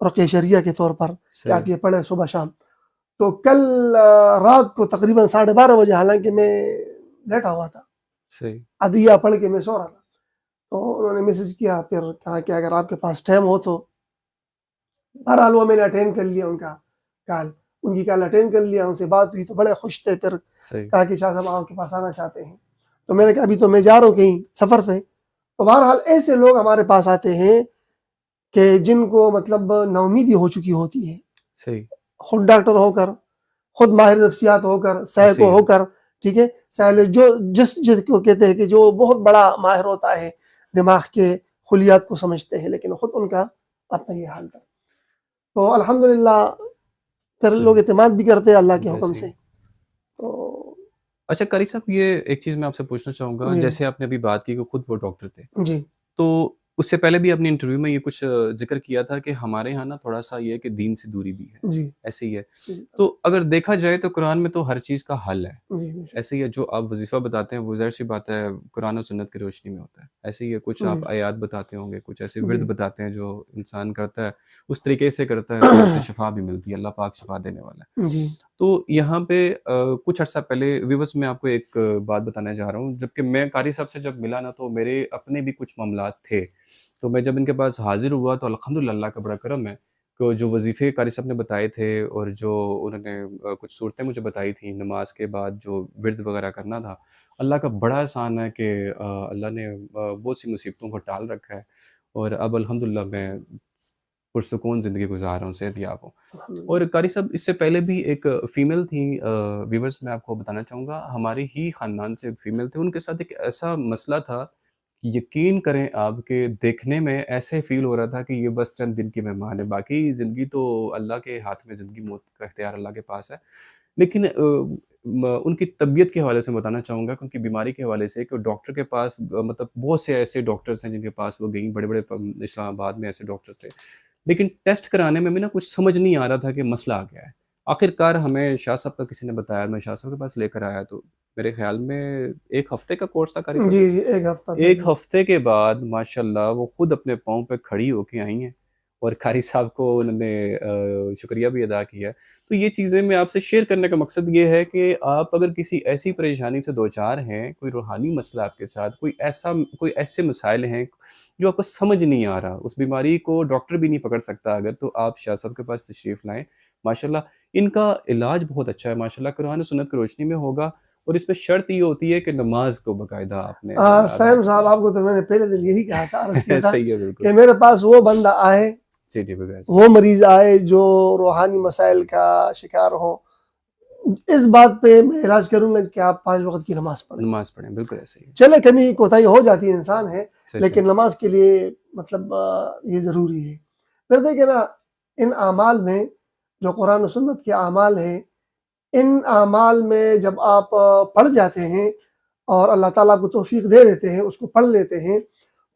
رقیہ شریعہ کے طور پر کہ صحیح آپ یہ پڑھیں صبح شام. تو کل رات کو تقریباً 12:30 بجے، حالانکہ میں لیٹا ہوا تھا، صحیح ادعیہ پڑھ کے میں سو رہا تھا، تو انہوں نے میسج کیا، پھر کہا کہ اگر آپ کے پاس ٹائم ہو تو. بہرحال وہ میں نے اٹینڈ کر لیا ان کا کال، ان کی کال اٹینڈ کر لیا، ان سے بات ہوئی تو بڑے خوش تھے. پھر صحیح کہا کہ شاہ صاحب آپ کے پاس آنا چاہتے ہیں. تو میں نے کہا ابھی تو میں جا رہا ہوں کہیں سفر پہ. تو بہرحال ایسے لوگ ہمارے پاس آتے ہیں کہ جن کو مطلب نا امیدی ہو چکی ہوتی ہے، صحیح خود ڈاکٹر ہو کر، خود ماہر نفسیات ہو کر، سائیکو صحیح ہو کر، ٹھیک ہے، جو جس کو کہتے ہیں کہ جو بہت بڑا ماہر ہوتا ہے، دماغ کے خلیات کو سمجھتے ہیں، لیکن خود ان کا اپنا یہ حال تھا. تو الحمدللہ پھر لوگ صحیح اعتماد بھی کرتے ہیں اللہ کے حکم ویسے سے. ہی. تو اچھا قاری صاحب، یہ ایک چیز میں آپ سے پوچھنا چاہوں گا، جی جیسے آپ نے ابھی بات کی کہ خود وہ ڈاکٹر تھے، جی تو اس سے پہلے بھی اپنی انٹرویو میں یہ کچھ ذکر کیا تھا کہ ہمارے یہاں نا تھوڑا سا یہ ہے کہ دین سے دوری بھی ہے، جی ایسے ہی ہے. جی تو اگر دیکھا جائے تو قرآن میں تو ہر چیز کا حل ہے، جی بے شک. ایسے ہی ہے. جو آپ وظیفہ بتاتے ہیں وہ ظاہر سی بات ہے قرآن و سنت کی روشنی میں ہوتا ہے، ایسے ہی ہے. کچھ جی آپ آیات بتاتے ہوں گے، کچھ ایسے جی ورد بتاتے ہیں جو انسان کرتا ہے اس طریقے سے کرتا ہے تو اسے شفا بھی ملتی ہے. اللہ پاک شفا دینے والا ہے. جی تو یہاں پہ کچھ عرصہ پہلے ویورس میں آپ کو ایک بات بتانے جا رہا ہوں. جبکہ میں قاری صاحب سے جب ملا نا تو میرے اپنے بھی کچھ معاملات تھے، تو میں جب ان کے پاس حاضر ہوا تو الحمدللہ اللہ کا بڑا کرم ہے کہ جو وظیفے قاری صاحب نے بتائے تھے اور جو انہوں نے کچھ صورتیں مجھے بتائی تھیں نماز کے بعد جو ورد وغیرہ کرنا تھا، اللہ کا بڑا احسان ہے کہ اللہ نے بہت سی مصیبتوں کو ٹال رکھا ہے اور اب الحمدللہ میں پرسکون زندگی گزار رہا ہوں، صحت یاب ہوں. اور قاری صاحب اس سے پہلے بھی ایک فیمیل تھی، ویورز میں آپ کو بتانا چاہوں گا، ہمارے ہی خاندان سے ایک فیمیل تھی. ان کے ساتھ ایک ایسا مسئلہ تھا کہ یقین کریں آپ کے دیکھنے میں ایسے فیل ہو رہا تھا کہ یہ بس چند دن کی مہمان ہے، باقی زندگی تو اللہ کے ہاتھ میں، زندگی موت کا اختیار اللہ کے پاس ہے. لیکن ان کی طبیعت کے حوالے سے بتانا چاہوں گا، کیونکہ بیماری کے حوالے سے کہ ڈاکٹر کے پاس مطلب بہت سے ایسے ڈاکٹرز ہیں جن کے پاس وہ گئیں، بڑے بڑے اسلام آباد میں ایسے ڈاکٹرز تھے، لیکن ٹیسٹ کرانے میں بھی نا کچھ سمجھ نہیں آ رہا تھا کہ مسئلہ کیا ہے. آخر کار ہمیں شاہ صاحب کا کسی نے بتایا، میں شاہ صاحب کے پاس لے کر آیا. تو میرے خیال میں ایک ہفتے کا کورس تھا قاری صاحب. جی جی ایک ہفتہ ایک بس. ہفتے کے بعد ماشاءاللہ وہ خود اپنے پاؤں پہ کھڑی ہو کے آئی ہیں اور قاری صاحب کو انہوں نے شکریہ بھی ادا کیا. تو یہ چیزیں میں آپ سے شیئر کرنے کا مقصد یہ ہے کہ آپ اگر کسی ایسی پریشانی سے دوچار ہیں، کوئی روحانی مسئلہ آپ کے ساتھ، کوئی ایسے مسائل ہیں جو آپ کو سمجھ نہیں آ رہا، اس بیماری کو ڈاکٹر بھی نہیں پکڑ سکتا اگر، تو آپ شاہ صاحب کے پاس تشریف لائیں. ماشاءاللہ ان کا علاج بہت اچھا ہے، ماشاءاللہ قرآن و سنت کی روشنی میں ہوگا. اور اس پہ شرط یہ ہوتی ہے کہ نماز کو باقاعدہ آپ نے ادا سیم صاحب، کرنا آپ کو تو میں نے پہلے دن یہی کہا تھا، عرض کیا ہے. تھا صحیح ہے، بالکل. کہ میرے پاس وہ بندہ آئے، جی جی بغیر وہ مریض آئے جو روحانی مسائل کا شکار ہو، اس بات پہ میں علاج کروں گا کہ آپ 5 وقت کی نماز پڑھیں. نماز پڑھیں، بالکل ایسے ہی ہے. چلے کمی کوتاہی ہو جاتی ہے، انسان ہے، صحیح لیکن نماز کے لیے مطلب یہ ضروری ہے. پھر دیکھیں نا، ان اعمال میں جو قرآن و سنت کے اعمال ہیں، ان اعمال میں جب آپ پڑھ جاتے ہیں اور اللہ تعالیٰ کو توفیق دے دیتے ہیں، اس کو پڑھ لیتے ہیں،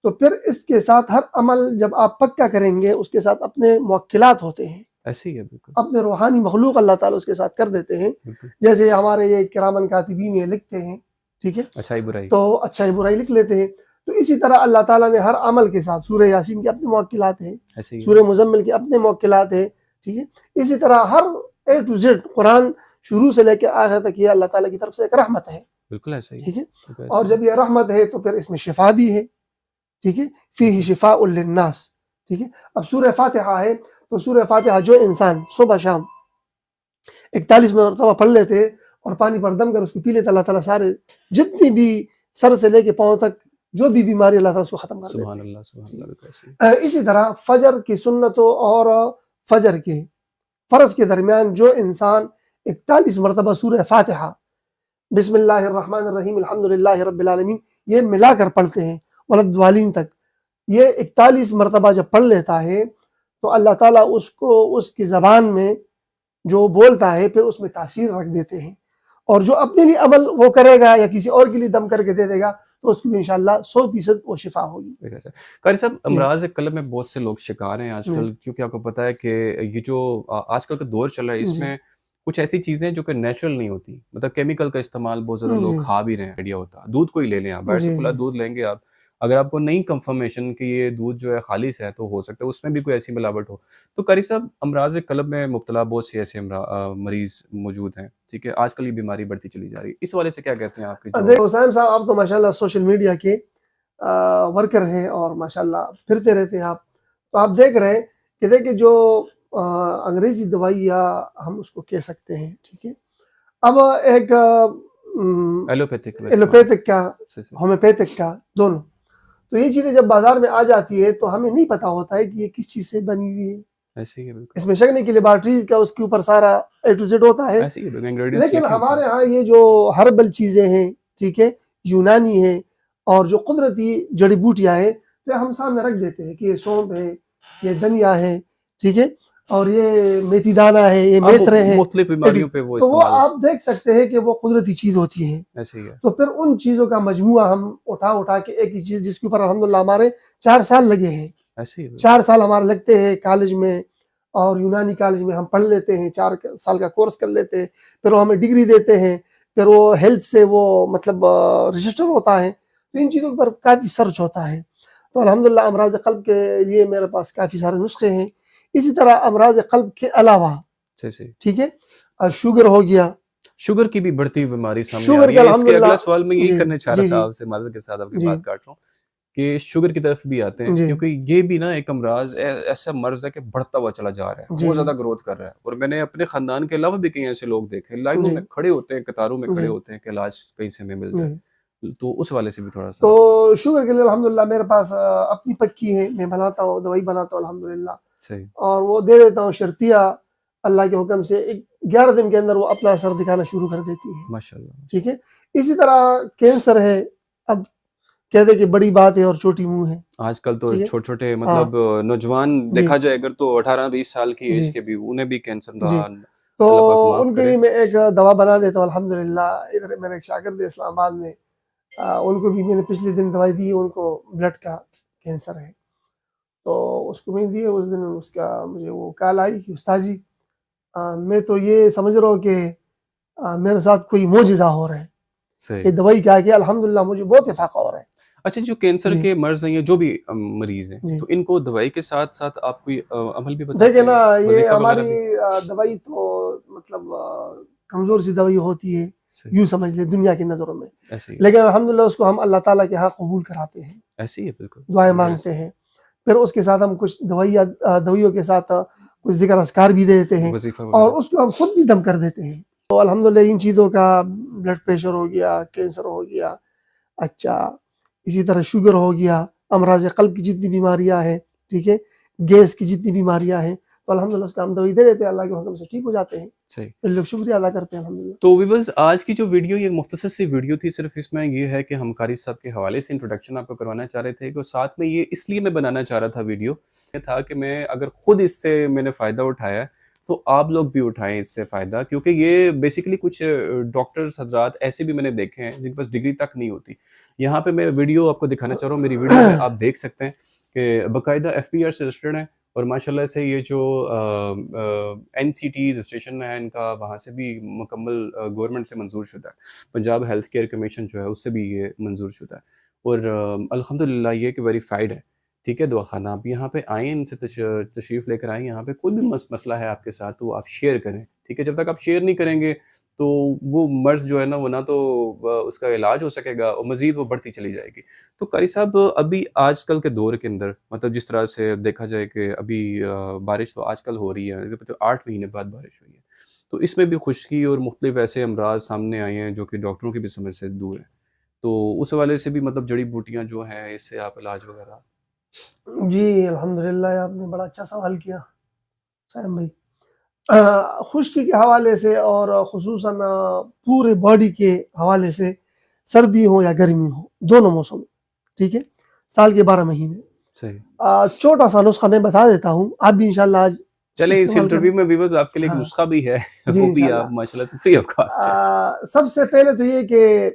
تو پھر اس کے ساتھ ہر عمل جب آپ پکا کریں گے، اس کے ساتھ اپنے موکلات ہوتے ہیں، ایسے ہی ہے، بالکل اپنے روحانی مخلوق اللہ تعالیٰ اس کے ساتھ کر دیتے ہیں. بالکل. جیسے ہمارے یہ کرامن کاتبین یہ لکھتے ہیں، ٹھیک ہے، اچھائی برائی. تو اچھائی برائی لکھ لیتے ہیں. تو اسی طرح اللہ تعالیٰ نے ہر عمل کے ساتھ سورہ یاسین کے اپنے موکلات ہیں، ایسے ہی ہے. سورہ مزمل کے اپنے موکلات ہیں، ٹھیک ہے. اسی طرح ہر اے ٹو زیڈ قرآن شروع سے لے کے آخر تک یہ اللہ تعالیٰ کی طرف سے ایک رحمت ہے، بالکل ایسا ہی ہے. ٹھیک ہے. بالکل ایسا اور ہی جب یہ رحمت ہے تو پھر اس میں شفا بھی ہے، ٹھیک ہے، فیہ شفاء للناس، ٹھیک ہے. اب سورہ فاتحہ ہے، تو سورہ فاتحہ جو انسان صبح شام 41 مرتبہ پڑھ لیتے اور پانی پر دم کر اس کو پی لیتے، اللہ تعالیٰ سارے جتنی بھی سر سے لے کے پاؤں تک جو بھی بیماری اللہ تعالیٰ اس کو ختم کر دیتے سبحان ہیں. اللہ، سبحان اللہ، بالکل ایسے ہی. اسی طرح فجر کی سنتوں اور فجر کے فرض کے درمیان جو انسان 41 مرتبہ سورہ فاتحہ، بسم اللہ الرحمن الرحیم الحمدللہ رب العالمین، یہ ملا کر پڑھتے ہیں ولدوالین تک، یہ 41 مرتبہ جب پڑھ لیتا ہے تو اللہ تعالیٰ اس کو اس کی زبان میں جو بولتا ہے پھر اس میں تاثیر رکھ دیتے ہیں. اور جو اپنے لیے عمل وہ کرے گا یا کسی اور کے لیے دم کر کے دے دے گا تو اس کی بھی انشاءاللہ 100% وہ شفا ہوگی. قاری صاحب، امراض قلب میں بہت سے لوگ شکار ہیں آج جی کل، کیونکہ آپ کو پتہ ہے کہ یہ جو آج کل کا دور چل رہا ہے، اس جی میں کچھ ایسی چیزیں جو کہ نیچرل نہیں ہوتی، مطلب کیمیکل کا استعمال بہت زیادہ لوگ جی کھا بھی رہے ہیں. آئیڈیا ہوتا ہے دودھ کو ہی لے لیں، آپ باہر سے جی کھلا دودھ لیں گے آپ، اگر آپ کو نہیں کنفرمیشن کہ یہ دودھ جو ہے خالص ہے تو ہو سکتا ہے اس میں بھی کوئی ایسی ملاوٹ ہو. تو قاری صاحب امراض قلب میں مبتلا بہت سے ایسے مریض موجود ہیں, ٹھیک ہے, آج کل یہ بیماری بڑھتی چلی جا رہی ہے, اس والے سے کیا کہتے ہیں آپ کے جو دیکھو حسین صاحب آپ تو ماشاءاللہ سوشل میڈیا کے ورکر ہیں اور ماشاءاللہ پھرتے رہتے ہیں آپ, تو آپ دیکھ رہے ہیں کہ دیکھیں جو انگریزی دوائی یا ہم اس کو کہہ سکتے ہیں, ٹھیک ہے, اب ایک ایلوپیتھک کا ہومیوپیتھک کا دونوں, تو یہ چیزیں جب بازار میں آ جاتی ہے تو ہمیں نہیں پتا ہوتا ہے کہ یہ کس چیز سے بنی ہوئی ہے. اس میں شک نہیں کہ لیبارٹری کا اس کے اوپر سارا اے ٹو زیڈ ہوتا ہے, لیکن ہمارے ہاں یہ جو ہربل چیزیں ہیں, ٹھیک ہے, یونانی ہیں اور جو قدرتی جڑی بوٹیاں ہیں تو ہم سامنے رکھ دیتے ہیں کہ یہ سونپ ہے, یہ دھنیا ہے, ٹھیک ہے, اور یہ میتھی دانہ ہے, یہ میتھرے ہیں, مختلف بیماریوں پہ وہ تو وہ استعمال آپ دیکھ سکتے ہیں کہ وہ قدرتی چیز ہوتی ہے. ایسے ہی ہے. تو پھر ان چیزوں کا مجموعہ ہم اٹھا کے ایک ہی چیز جس کے اوپر الحمدللہ ہمارے 4 سال لگے ہیں, 4 سال ہمارے لگتے ہیں کالج میں, اور یونانی کالج میں ہم پڑھ لیتے ہیں, 4 سال کا کورس کر لیتے ہیں, پھر وہ ہمیں ڈگری دیتے ہیں, پھر وہ ہیلتھ سے وہ مطلب رجسٹر ہوتا ہے, تو ان چیزوں پر کافی سرچ ہوتا ہے. تو الحمدللہ امراض قلب کے لیے میرے پاس کافی سارے نسخے ہیں. اسی طرح امراض قلب کے علاوہ, ٹھیک ہے, شوگر ہو گیا, شوگر کی بھی بڑھتی ہوئی بیماری سامنے آ رہی ہے. اس کے اگلا سوال میں یہی کرنے چاہ رہا تھا آپ سے, معذرت کے ساتھ آپ کی بات کاٹ رہا ہوں, کہ شوگر کی طرف بھی آتے ہیں, کیونکہ یہ بھی نا ایک امراض ایسا مرض ہے کہ بڑھتا ہوا چلا جا رہا ہے, بہت زیادہ گروتھ کر رہا ہے. اور میں نے اپنے خاندان کے علاوہ بھی کئی ایسے لوگ دیکھے لائنوں میں کھڑے ہوتے ہیں, قطاروں میں کھڑے ہوتے ہیں کہ علاج کہیں سے ہمیں مل جائے. تو اس والے سے بھی تھوڑا سا. تو شوگر کے لیے الحمدللہ میرے پاس اپنی پکی ہے, میں بناتا ہوں, دوائی بناتا ہوں الحمدللہ, اور وہ دے دیتا ہوں شرطیہ, اللہ کے حکم سے 11 دن کے اندر وہ اپنا اثر دکھانا شروع کر دیتی ہے, ماشاءاللہ, ٹھیک ہے. اسی طرح کینسر ہے, اب کہتے کہ بڑی بات ہے اور چھوٹی منہ ہے. آج کل تو چھوٹے چھوٹے مطلب نوجوان دیکھا جائے اگر تو 18-20 سال کی ایج کے بھی انہیں بھی کینسر رہا. تو ان کے لیے میں ایک دوا بنا دیتا ہوں الحمدللہ. ادھر میرے ایک شاگرد اسلام آباد میں, ان کو بھی میں نے پچھلے دن دوائی دی, ان کو بلڈ کا کینسر ہے, تو اس کو میں دی. اس دن اس کا مجھے وہ کال آئی کہ استاد جی میں تو یہ سمجھ رہا ہوں کہ میرے ساتھ کوئی معجزہ ہو رہا ہے, یہ دوائی کیا کہ الحمدللہ مجھے بہت افاقہ ہو رہا ہے. اچھا, جو کینسر کے مرض ہیں یا جو بھی مریض ہیں, تو ان کو دوائی کے ساتھ ساتھ آپ کوئی عمل بھی بتاتے ہیں؟ دیکھیں نا, یہ ہماری دوائی تو مطلب کمزور سی دوائی ہوتی ہے, یوں سمجھ لیں دنیا کی نظروں میں, لیکن الحمدللہ اس کو ہم اللہ تعالیٰ کے ہاں قبول کراتے ہیں, ایسے ہی بالکل دعائیں مانگتے ہیں. پھر اس کے ساتھ ہم کچھ دوائیوں کے ساتھ کچھ ذکر اذکار بھی دے دیتے ہیں, اور اس کو ہم خود بھی دم کر دیتے ہیں. تو الحمدللہ ان چیزوں کا, بلڈ پریشر ہو گیا, کینسر ہو گیا, اچھا اسی طرح شوگر ہو گیا, امراض قلب کی جتنی بیماریاں ہیں, ٹھیک ہے, گیس کی جتنی بیماریاں ہیں, تو الحمدللہ اس کا ہم دوائی دے دیتے ہیں, اللہ کے حکم سے ٹھیک ہو جاتے ہیں. پھر لوگ شکریہ ادا کرتے ہیں الحمدللہ. تو ویورز آج کی جو ویڈیو یہ مختصر سی ویڈیو تھی, صرف اس میں یہ ہے کہ ہم قاری صاحب کے حوالے سے انٹروڈکشن آپ کو کروانا چاہ رہے تھے, کہ ساتھ میں یہ اس لیے میں بنانا چاہ رہا تھا ویڈیو, یہ تھا کہ میں اگر خود اس سے میں نے فائدہ اٹھایا تو آپ لوگ بھی اٹھائیں اس سے فائدہ, کیونکہ یہ بیسیکلی کچھ ڈاکٹرز حضرات ایسے بھی میں نے دیکھے ہیں جن کے پاس ڈگری تک نہیں ہوتی. یہاں پہ میں ویڈیو آپ کو دکھانا چاہ رہا ہوں, میری ویڈیو میں آپ دیکھ سکتے ہیں کہ باقاعدہ FPR سے رجسٹرڈ ہیں, اور ماشاءاللہ سے یہ جو NCT رجسٹریشن ہے ان کا, وہاں سے بھی مکمل گورنمنٹ سے منظور شدہ ہے, پنجاب ہیلتھ کیئر کمیشن جو ہے اس سے بھی یہ منظور شدہ ہے, اور الحمدللہ یہ کہ ویریفائڈ ہے, ٹھیک ہے. دواخانہ آپ یہاں پہ آئیں, ان سے تشریف لے کر آئیں, یہاں پہ کوئی بھی مسئلہ ہے آپ کے ساتھ تو آپ شیئر کریں, ٹھیک ہے. جب تک آپ شیئر نہیں کریں گے تو وہ مرض جو ہے نا, وہ نہ تو اس کا علاج ہو سکے گا, اور مزید وہ بڑھتی چلی جائے گی. تو قاری صاحب ابھی آج کل کے دور کے اندر, مطلب جس طرح سے دیکھا جائے کہ ابھی بارش تو آج کل ہو رہی ہے, 8 مہینے بعد بارش ہوئی ہے, تو اس میں بھی خشکی اور مختلف ایسے امراض سامنے آئے ہیں جو کہ ڈاکٹروں کی بھی سمجھ سے دور ہیں. تو اس حوالے سے بھی مطلب جڑی بوٹیاں جو ہیں, اس سے آپ علاج وغیرہ. جی الحمدللہ, آپ نے بڑا اچھا سوال کیا سائم بھائی. خشکی کے حوالے سے اور خصوصاً پورے باڈی کے حوالے سے, سردی ہو یا گرمی ہو, دونوں موسم, ٹھیک ہے, سال کے 12 مہینے, چھوٹا سا نسخہ میں بتا دیتا ہوں, آپ بھی انشاءاللہ آج چلیں اس انٹرویو میں ویورز آپ کے لیے ایک نسخہ بھی ہے, وہ بھی آپ ماشاءاللہ سے فری آف کاسٹ ہے. سب سے پہلے تو یہ کہ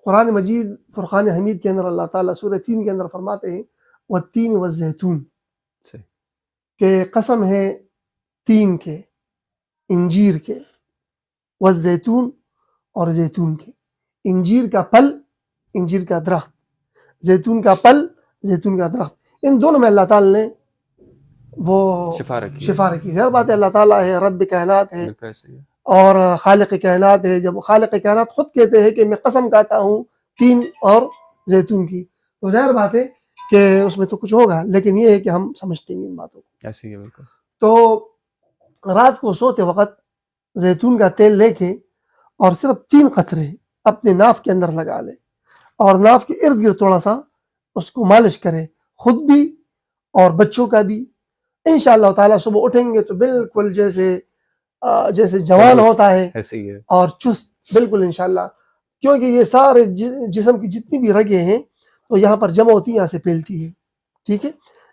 قرآن مجید فرقان حمید کے اندر اللہ تعالیٰ سورہ 3 کے اندر فرماتے ہیں والتین والزیتون, کہ قسم ہے تین کے, انجیر کے, والزیتون اور زیتون کے. انجیر کا پھل, انجیر کا درخت, زیتون کا پل، زیتون کا درخت، ان دونوں میں اللہ تعالیٰ نے وہ شفا رکھی، شفا رکھی. ظاہر بات ہے اللہ تعالیٰ ہے، رب کائنات ہے بالکل ایسے ہی ہے. اور خالق کائنات ہے. جب خالق کائنات خود کہتے ہیں کہ میں قسم کھاتا ہوں تین اور زیتون کی، تو ظاہر بات ہے کہ اس میں تو کچھ ہوگا، لیکن یہ ہے کہ ہم سمجھتے نہیں ان باتوں کو. ایسے ہی ہے بالکل. تو رات کو سوتے وقت زیتون کا تیل لے کے اور صرف 3 قطرے اپنے ناف کے اندر لگا لے اور ناف کے ارد گرد تھوڑا سا اس کو مالش کرے، خود بھی اور بچوں کا بھی. انشاءاللہ تعالیٰ صبح اٹھیں گے تو بالکل جیسے جوان ہوتا ہے ایسے ہی ہے. اور چست، بالکل انشاءاللہ. کیونکہ یہ سارے جسم کی جتنی بھی رگیں ہیں تو یہاں پر جمع ہوتی ہیں، یہاں سے پھیلتی ہے. ٹھیک ہے،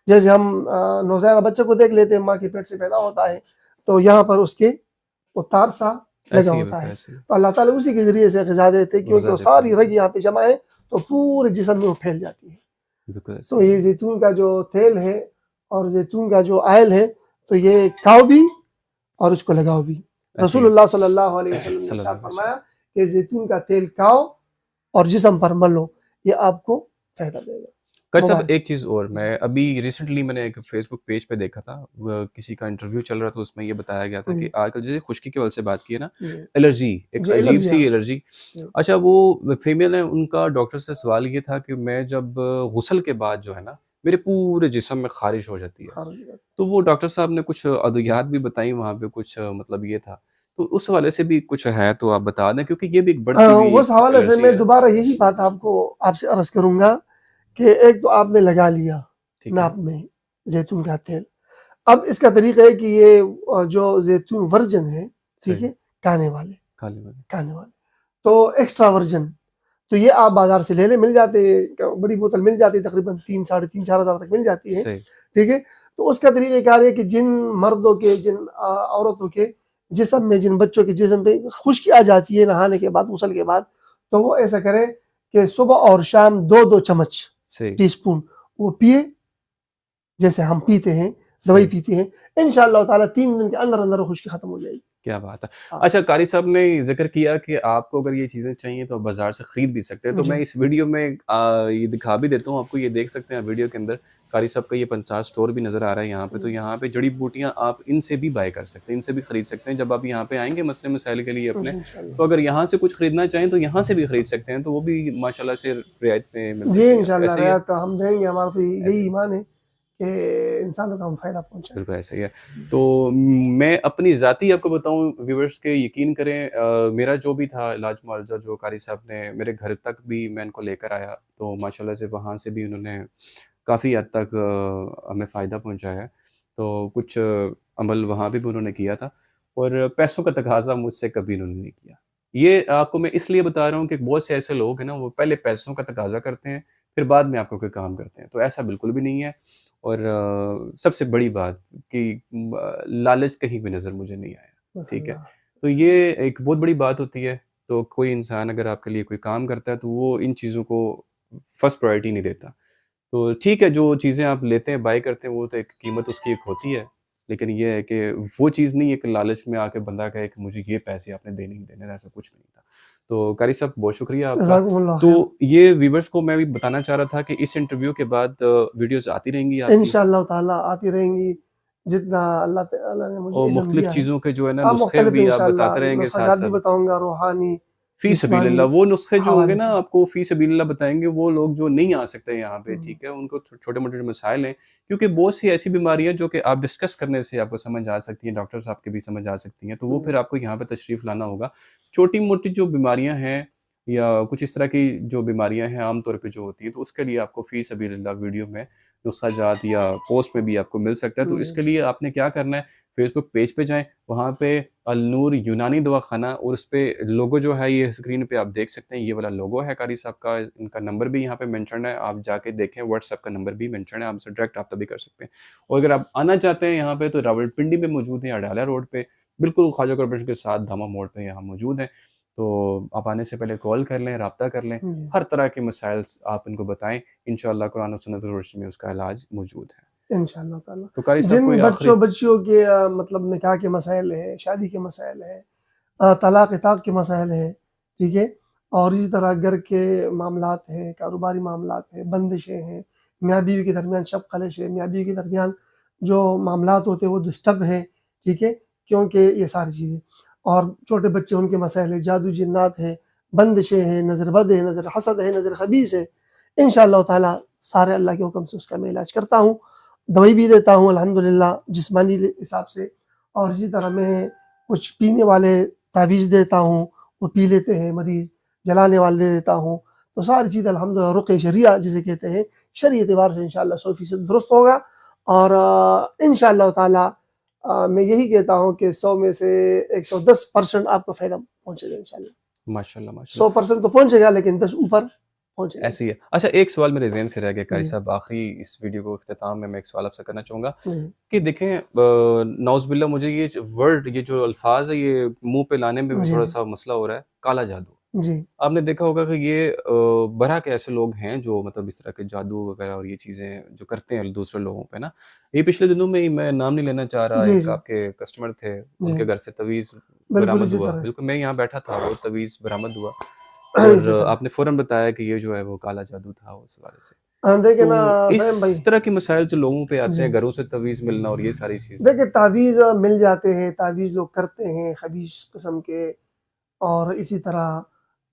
جیسے ہم نوزائیدہ بچے کو دیکھ لیتے ہیں، ماں کے پیٹ سے پیدا ہوتا ہے تو یہاں پر اس کے وہ تار سا لگا ہوتا ہے. تو اللہ تعالیٰ اسی کے ذریعے سے غذا دیتے ہیں، کیونکہ وہ ساری رگ یہاں پہ جمع ہے تو پورے جسم میں وہ پھیل جاتی ہے. تو یہ زیتون کا جو تیل ہے اور زیتون کا جو آئل ہے تو یہ کھاؤ بھی اور اس کو لگاؤ بھی. رسول اللہ صلی اللہ علیہ وسلم نے ارشاد فرمایا کہ زیتون کا تیل کھاؤ اور جسم پر ملو، یہ آپ کو فائدہ دے گا. کر صاحب ایک چیز اور، میں ابھی ریسنٹلی میں نے ایک فیس بک پیج پہ دیکھا تھا، کسی کا انٹرویو چل رہا تھا، اس میں یہ بتایا گیا تھا کہ آج کل جیسے خشکی کے وجہ سے بات کی ہے نا، الرجی، ایک عجیب سی الرجی. اچھا وہ فیمیل ہے، ان کا ڈاکٹر سے سوال یہ تھا کہ میں جب غسل کے بعد جو ہے نا میرے پورے جسم میں خارش ہو جاتی ہے. تو وہ ڈاکٹر صاحب نے کچھ ادویات بھی بتائیں وہاں پہ، کچھ مطلب یہ تھا. تو اس حوالے سے بھی کچھ ہے تو آپ بتا دیں، کیونکہ یہ بھی ایک بڑھتی ہوئی اس حوالے سے میں دوبارہ یہی بات آپ سے عرض کروں گا کہ ایک تو آپ نے لگا لیا ناپ میں زیتون کا تیل. اب اس کا طریقہ ہے کہ یہ جو زیتون ورجن ہے، ٹھیک ہے، کھانے والے تو ایکسٹرا ورجن تو یہ آپ بازار سے لے لیں، مل جاتے، بڑی بوتل مل جاتی ہے، تقریباً 3 ساڑھے 3 4 ہزار تک مل جاتی ہے. ٹھیک ہے، تو اس کا طریقہ کار ہے کہ جن مردوں کے، جن عورتوں کے جسم میں، جن بچوں کے جسم پہ خشکی آ جاتی ہے نہانے کے بعد، غسل کے بعد، تو وہ ایسا کرے کہ صبح اور شام 2 چمچ ٹی سپون وہ پیے، جیسے ہم پیتے ہیں دوائی پیتے ہیں. انشاءاللہ تعالیٰ 3 دن کے اندر اندر خشکی ختم ہو جائے گی. کیا بات ہے. اچھا قاری صاحب نے ذکر کیا کہ آپ کو اگر یہ چیزیں چاہیے تو بازار سے خرید بھی سکتے ہیں، تو میں اس ویڈیو میں یہ دکھا بھی دیتا ہوں آپ کو، یہ دیکھ سکتے ہیں ویڈیو کے اندر قاری صاحب کا یہ 50 سٹور بھی نظر آ رہا ہے یہاں پہ. تو یہاں پہ جڑی بوٹیاں آپ ان سے بھی بائی کر سکتے ہیں، ان سے بھی خرید سکتے ہیں. جب آپ یہاں پہ آئیں گے مسئلے مسائل کے لیے اپنے، تو اگر یہاں سے کچھ خریدنا چاہیں تو یہاں سے بھی خرید سکتے ہیں، تو وہ بھی ماشاءاللہ سے رعایت پہ مل سکتی ہے. جی انشاءاللہ رعایت ہم دیں گے، ہمارا تو یہی ایمان ہے کہ انسانوں کا ہم فائدہ پہنچائیں. بالکل ایسا ہی ہے. تو میں اپنی ذاتی آپ کو بتاؤں ویورز کے، یقین کریں میرا جو بھی تھا علاج معالجہ جو قاری صاحب نے میرے گھر تک بھی میں ان کو لے کر آیا، تو ماشاءاللہ سے وہاں سے بھی انہوں نے کافی حد تک ہمیں فائدہ پہنچایا ہے. تو کچھ عمل وہاں بھی انہوں نے کیا تھا، اور پیسوں کا تقاضا مجھ سے کبھی انہوں نے نہیں کیا. یہ آپ کو میں اس لیے بتا رہا ہوں کہ بہت سے ایسے لوگ ہیں نا، وہ پہلے پیسوں کا تقاضا کرتے ہیں پھر بعد میں آپ کو کوئی کام کرتے ہیں. تو ایسا بالکل بھی نہیں ہے. اور سب سے بڑی بات کہ لالچ کہیں بھی نظر مجھے نہیں آیا. ٹھیک ہے، تو یہ ایک بہت بڑی بات ہوتی ہے. تو کوئی انسان اگر آپ کے لیے کوئی کام کرتا ہے تو وہ ان چیزوں کو فرسٹ پرائرٹی نہیں دیتا. تو ٹھیک ہے، جو چیزیں آپ لیتے ہیں، بائی کرتے ہیں، وہ تو ایک قیمت اس کی ایک ہوتی ہے، لیکن یہ ہے کہ وہ چیز نہیں ہے کہ لالچ میں آ کے بندہ کہے کہ مجھے یہ پیسے آپ نے دینے ہی دینے، ایسا کچھ بھی نہیں تھا. تو قاری صاحب بہت شکریہ آپ کا. تو یہ ویورز کو میں بھی بتانا چاہ رہا تھا کہ اس انٹرویو کے بعد ویڈیوز آتی رہیں گی آپ کی انشاءاللہ تعالیٰ، آتی رہیں گی جتنا اللہ تعالیٰ نے مجھے اور علم مختلف دیا ہے. چیزوں کے جو ہے نا نسخے بھی آپ بتاتے رہیں گے ساتھ بھی ساتھ. بتاؤں گا، روحانی فی سبیل اللہ وہ نسخے جو ہوں گے نا آپ کو فی سبیل اللہ بتائیں گے. وہ لوگ جو نہیں آ سکتے یہاں پہ، ٹھیک ہے، ان کو چھوٹے موٹے مسائل ہیں، کیونکہ بہت سی ایسی بیماریاں جو کہ آپ ڈسکس کرنے سے آپ کو سمجھ آ سکتی ہیں، ڈاکٹر صاحب کے بھی سمجھ آ سکتی ہیں. تو وہ پھر آپ کو یہاں پہ تشریف لانا ہوگا. چھوٹی موٹی جو بیماریاں ہیں یا کچھ اس طرح کی جو بیماریاں ہیں عام طور پہ جو ہوتی ہیں، تو اس کے لیے آپ کو فی سبیل اللہ ویڈیو میں نسخہ جات یا پوسٹ میں بھی آپ کو مل سکتا ہے. تو اس کے لیے آپ نے کیا کرنا ہے، فیس بک پیج پہ جائیں، وہاں پہ النور یونانی دواخانہ، اور اس پہ لوگو جو ہے یہ اسکرین پہ آپ دیکھ سکتے ہیں، یہ والا لوگو ہے قاری صاحب کا. ان کا نمبر بھی یہاں پہ مینشن ہے، آپ جا کے دیکھیں. واٹس ایپ کا نمبر بھی مینشن ہے، آپ سے ڈائریکٹ رابطہ بھی کر سکتے ہیں. اور اگر آپ آنا چاہتے ہیں یہاں پہ تو راولپنڈی میں موجود ہیں، اڈالہ روڈ پہ، بالکل خواجہ کارپوریشن کے ساتھ دھاما موڑ پہ یہاں موجود ہیں. تو آپ آنے سے پہلے کال کر لیں، رابطہ کر لیں. ہر طرح کے مسائل آپ ان کو بتائیں، انشاءاللہ قرآن و سنت کی روشنی میں اس کا علاج موجود ہے انشاءاللہ تعالیٰ. تو قاری صاحب جن کوئی بچوں بچیوں کے مطلب نکاح کے مسائل ہیں، شادی کے مسائل ہیں، طلاق طاق کے مسائل ہیں، ٹھیک ہے، اور اسی طرح گھر کے معاملات ہیں، کاروباری معاملات ہیں، بندشیں ہیں، میاں بیوی کے درمیان شب خلش ہے، میاں بیوی کے درمیان جو معاملات ہوتے ہیں وہ ڈسٹرب ہیں، ٹھیک ہے، کیونکہ یہ ساری چیزیں، اور چھوٹے بچے ان کے مسائل ہیں، جادو جنات ہے، بندشیں ہیں، نظر بد ہے، نظر حسد ہے، نظر خبیث ہے، انشاءاللہ تعالیٰ سارے اللہ کے حکم سے اس کا میں علاج کرتا ہوں، دوائی بھی دیتا ہوں الحمدللہ جسمانی حساب سے، اور اسی طرح میں کچھ پینے والے تعویذ دیتا ہوں، وہ پی لیتے ہیں مریض، جلانے والے دے دیتا ہوں، تو ساری چیز الحمدللہ رقیہ شریعہ جسے کہتے ہیں، شرعی اعتبار سے انشاءاللہ 100% درست ہوگا، اور انشاءاللہ تعالیٰ میں یہی کہتا ہوں کہ 100 میں سے 110% آپ کو فائدہ پہنچے گا انشاءاللہ، ماشاءاللہ ماشاءاللہ 100% تو پہنچے گا لیکن 10 اوپر پہنچے گا۔ ایسے ہی ہے۔ اچھا ایک سوال میرے ذہن سے رہ گیا قاری جی صاحب، آخری اس ویڈیو کو اختتام میں ایک سوال آپ سے کرنا چاہوں گا جی کہ دیکھیں نعوذ باللہ مجھے یہ ورڈ، یہ جو الفاظ ہے یہ منہ پہ لانے میں بھی جی تھوڑا سا مسئلہ ہو رہا ہے، کالا جادو۔ جی آپ نے دیکھا ہوگا کہ یہ برحق ایسے لوگ ہیں جو مطلب اس طرح کے جادو وغیرہ اور یہ چیزیں جو کرتے ہیں دوسرے لوگوں پہ نا، یہ پچھلے دنوں میں ہی، میں نام نہیں لینا چاہ رہا، جی ایک جی آپ کے کسٹمر تھے، ان جی کے گھر سے تعویذ بالکل برآمد اسی ہوا، طرح بالکل میں یہاں بیٹھا تھا، وہ تعویذ برآمد ہوا، اور اسی طرح آپ نے فوراً بتایا کہ یہ جو ہے وہ کالا جادو تھا اس حوالے سے۔ دیکھیں تو نا اس فہم بھائی، طرح کے مسائل جو لوگوں پہ آتے جی ہیں، گھروں سے تعویذ ملنا اور یہ ساری چیزیں، دیکھیں تعویذ مل جاتے ہیں، تعویذ لوگ کرتے ہیں خبیث قسم کے، اور اسی طرح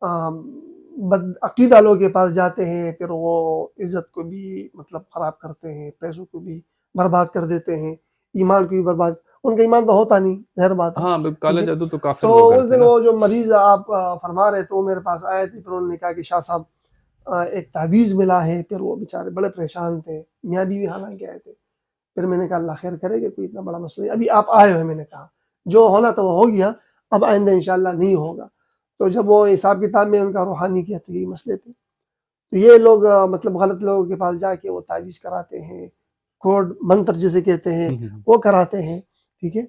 بد عقیدہ لوگوں کے پاس جاتے ہیں، پھر وہ عزت کو بھی مطلب خراب کرتے ہیں، پیسوں کو بھی برباد کر دیتے ہیں، ایمان کو بھی برباد، ان کا ایمان تو ہوتا نہیں، ظاہر بات ہے، ہاں ٹھیک کالا ہے۔ جادو تو کافر تو لوگ اس کرتے ہیں دن نا۔ وہ جو مریض آپ فرما رہے تھے وہ میرے پاس آئے تھے، پھر انہوں نے کہا کہ شاہ صاحب ایک تعویذ ملا ہے، پھر وہ بیچارے بڑے پریشان تھے، میاں بیوی حالانکہ آئے تھے، پھر میں نے کہا اللہ خیر کرے کہ کوئی اتنا بڑا مسئلہ نہیں، ابھی آپ آئے ہوئے، میں نے کہا جو ہونا تو وہ ہو گیا، اب آئندہ انشاءاللہ نہیں ہوگا۔ تو جب وہ حساب کتاب میں ان کا روحانی کیا تو یہی مسئلے تھے، تو یہ لوگ مطلب غلط لوگوں کے پاس جا کے وہ تعویذ کراتے ہیں، کوڈ منتر جسے کہتے ہیں وہ کراتے ہیں، ٹھیک ہے۔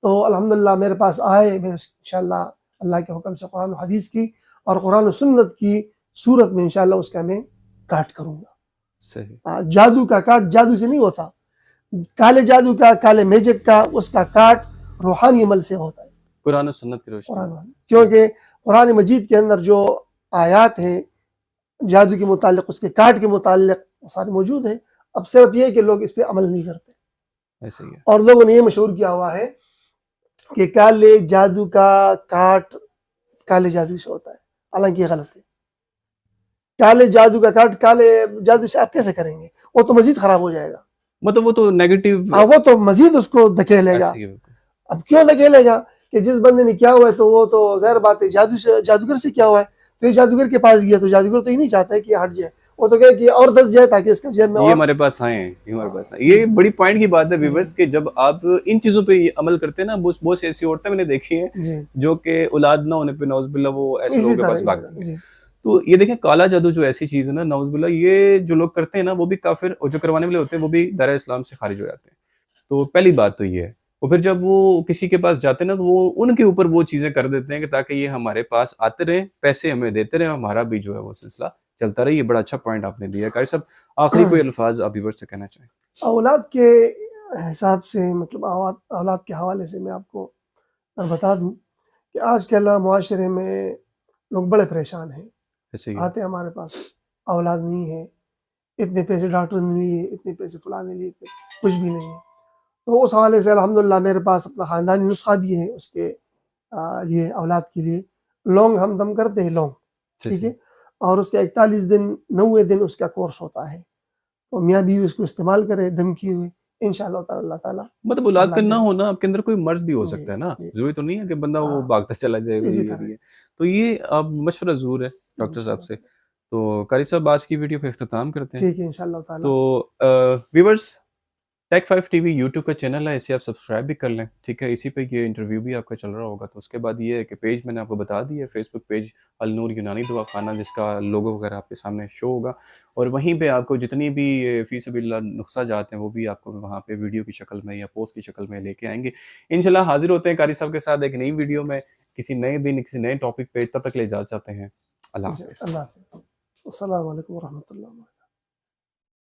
تو الحمدللہ میرے پاس آئے، میں انشاءاللہ اللہ کے حکم سے قرآن و حدیث کی اور قرآن و سنت کی صورت میں انشاءاللہ اس کا میں کاٹ کروں گا۔ صحیح، جادو کا کاٹ جادو سے نہیں ہوتا، کالے جادو کا، کالے میجک کا، اس کا کاٹ روحانی عمل سے ہوتا ہے، قرآن و سنت کی روشنی قرآن میں۔ کیونکہ قرآن مجید کے اندر جو آیات ہیں جادو کے متعلق، اس کے کاٹ کے متعلق وہ سارے موجود ہیں، اب صرف یہ کہ لوگ اس پہ عمل نہیں کرتے، ایسے ہی ہے۔ اور لوگوں نے یہ مشہور کیا ہوا ہے کہ کالے جادو کا کاٹ کالے جادو سے ہوتا ہے، حالانکہ یہ غلط ہے۔ کالے جادو کا کاٹ کالے جادو سے آپ کیسے کریں گے؟ وہ تو مزید خراب ہو جائے گا، مطلب وہ تو نیگیٹو، وہ تو مزید اس کو دھکیلے گا۔ ایسے ہی ہے بالکل۔ اب کیوں دھکیلے گا کہ جس بندے نے کیا ہوا ہے تو وہ تو ظاہر بات ہے جادو سے، جادوگر سے کیا ہوا ہے، تو یہ جادوگر کے پاس گیا تو جادوگر تو یہ نہیں چاہتا ہے کہ یہ ہٹ جائے، وہ تو کہے کہ اور دس جائے تاکہ اس کا جیب میں یہ اور۔ ہمارے پاس آئے ہیں، یہ ہمارے پاس آئے ہیں۔ یہ بڑی پوائنٹ کی بات ہے ویورز کہ جب آپ ان چیزوں پہ عمل کرتے ہیں نا، بہت سی ایسی عورتیں میں نے دیکھی ہیں جی جو کہ اولاد نہ ہونے پہ نعوذ باللہ وہ ایسے اسی لوگوں کے طرح پاس بھاگتی ہیں۔ جی تو یہ دیکھیں کالا جادو جو ایسی چیز ہے نا، نعوذ باللہ یہ جو لوگ کرتے ہیں نا وہ بھی کافر، اور جو کروانے والے ہوتے ہیں وہ بھی دائرہ اسلام سے خارج ہو جاتے ہیں۔ تو پہلی بات تو یہ ہے، اور پھر جب وہ کسی کے پاس جاتے ہیں نا تو وہ ان کے اوپر وہ چیزیں کر دیتے ہیں کہ تاکہ یہ ہمارے پاس آتے رہیں، پیسے ہمیں دیتے رہیں، ہمارا بھی جو ہے وہ سلسلہ چلتا رہے۔ یہ بڑا اچھا پوائنٹ آپ نے دیا ہے قاری صاحب۔ آخری کوئی الفاظ آپ ویورز سے کہنا چاہیں؟ اولاد کے حساب سے مطلب اولاد کے حوالے سے میں آپ کو بتا دوں کہ آج کل معاشرے میں لوگ بڑے پریشان ہیں، ایسے ہی آتے ہمارے پاس اولاد نہیں ہے، اتنے پیسے ڈاکٹر نے لیے، اتنے پیسے فلاں نے لیے، اتنے کچھ بھی نہیں ہے، تو اس حوالے سے الحمدللہ میرے پاس اپنا خاندانی نسخہ بھی ہے اس کے لیے، اولاد کے لیے لونگ ہم دم کرتے ہیں، لونگ، ٹھیک ہے، اور اس کا 41 دن 90 دن اس کا کورس ہوتا ہے، تو میاں بیوی اس کو استعمال کرے دم کیے ہوئے، انشاءاللہ تعالی اللہ تعالیٰ مطلب اولاد کا نہ دے۔ ہونا آپ کے اندر کوئی مرض بھی ہو جی سکتا ہے نا، جی ضروری تو نہیں ہے کہ بندہ وہ ہاں بھاگتا چلا جائے گا، اسی یہ طرح بھی ہے۔ تو یہ آپ مشورہ ضرور ہے ڈاکٹر صاحب سے۔ تو قاری صاحب آج کی ویڈیو پہ اختتام کرتے ہیں۔ ٹھیک ہے انشاءاللہ تعالی۔ تو ویورز، ٹیک 5 ٹی وی یوٹیوب کا چینل ہے، اسے آپ سبسکرائب بھی کر لیں، ٹھیک ہے، اسی پہ یہ انٹرویو بھی آپ کا چل رہا ہوگا۔ تو اس کے بعد یہ ہے کہ پیج میں نے آپ کو بتا دیا ہے، فیس بک پیج النور یونانی دوا خانہ، جس کا لوگو وغیرہ آپ کے سامنے شو ہوگا، اور وہیں پہ آپ کو جتنی بھی فی سبیل اللہ نقصہ جات ہیں وہ بھی آپ کو وہاں پہ ویڈیو کی شکل میں یا پوسٹ کی شکل میں لے کے آئیں گے۔ انشاءاللہ حاضر ہوتے ہیں قاری صاحب کے ساتھ ایک نئی ویڈیو میں، کسی نئے دن، کسی نئے ٹاپک پہ۔ تب تک لے اجازت چاہتے ہیں، اللہ حافظ۔ اللہ حافظ، السلام علیکم ورحمۃ اللہ۔